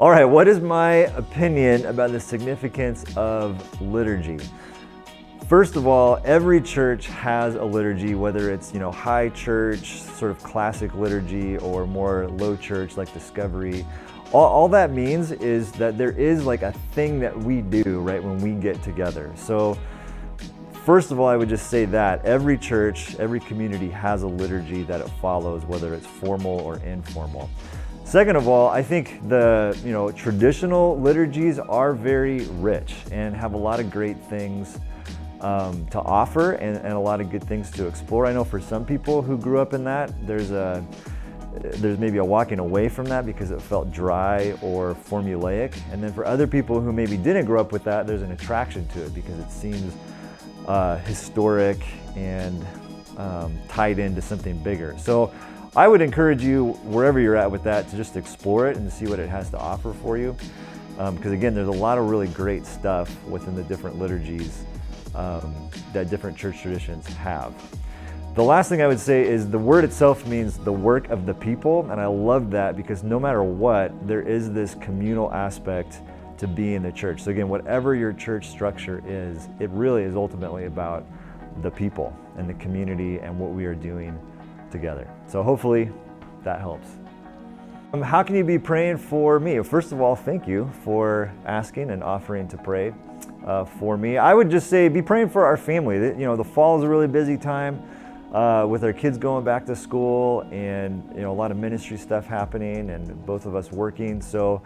All right, what is my opinion about the significance of liturgy? First of all, every church has a liturgy, whether it's, high church, sort of classic liturgy, or more low church like Discovery. All that means is that there is like a thing that we do, right, when we get together. So first of all, I would just say that every church, every community has a liturgy that it follows, whether it's formal or informal. Second of all, I think the traditional liturgies are very rich and have a lot of great things to offer and a lot of good things to explore. I know for some people who grew up in that, there's maybe a walking away from that because it felt dry or formulaic. And then for other people who maybe didn't grow up with that, there's an attraction to it because it seems historic and tied into something bigger. So I would encourage you, wherever you're at with that, to just explore it and see what it has to offer for you. Because again, there's a lot of really great stuff within the different liturgies that different church traditions have. The last thing I would say is the word itself means the work of the people, and I love that because no matter what, there is this communal aspect to being in the church. So again, whatever your church structure is, it really is ultimately about the people and the community and what we are doing together. So hopefully that helps. How can you be praying for me? First of all, thank you for asking and offering to pray for me. I would just say be praying for our family. The fall is a really busy time with our kids going back to school and a lot of ministry stuff happening and both of us working. So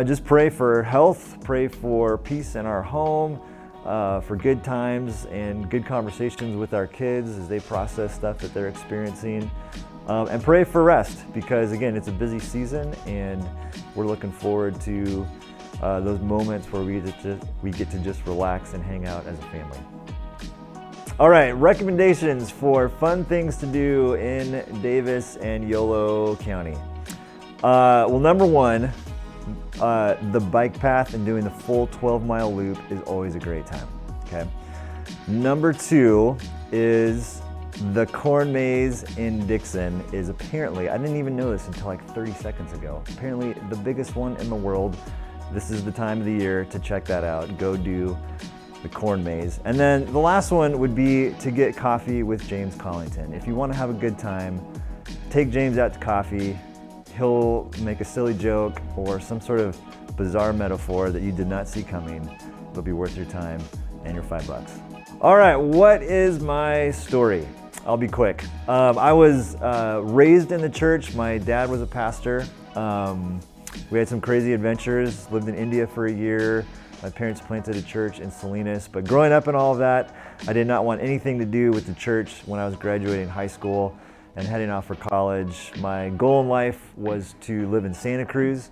just pray for health, pray for peace in our home, for good times and good conversations with our kids as they process stuff that they're experiencing. And pray for rest because, again, it's a busy season and we're looking forward to those moments where we get to just relax and hang out as a family. All right, recommendations for fun things to do in Davis and Yolo County. Well, number one, the bike path and doing the full 12-mile loop is always a great time, okay? Number two is the corn maze in Dixon is apparently, I didn't even know this until like 30 seconds ago, apparently the biggest one in the world. This is the time of the year to check that out. Go do the corn maze. And then the last one would be to get coffee with James Collington. If you want to have a good time, take James out to coffee. He'll make a silly joke or some sort of bizarre metaphor that you did not see coming. It'll be worth your time and your $5. All right, what is my story? I'll be quick. I was raised in the church. My dad was a pastor. We had some crazy adventures, lived in India for a year. My parents planted a church in Salinas. But growing up and all of that, I did not want anything to do with the church when I was graduating high school and heading off for college. My goal in life was to live in Santa Cruz,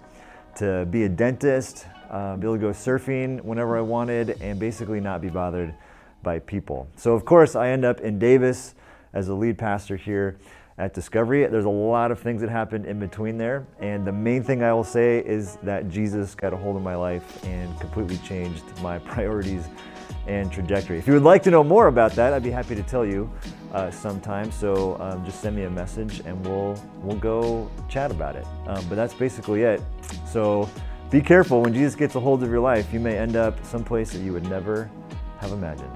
to be a dentist, be able to go surfing whenever I wanted, and basically not be bothered by people. So of course I end up in Davis as a lead pastor here at Discovery. There's a lot of things that happened in between there, and the main thing I will say is that Jesus got a hold of my life and completely changed my priorities and trajectory. If you would like to know more about that, I'd be happy to tell you sometime. So just send me a message and we'll go chat about it. But that's basically it. So be careful when Jesus gets a hold of your life. You may end up someplace that you would never have imagined.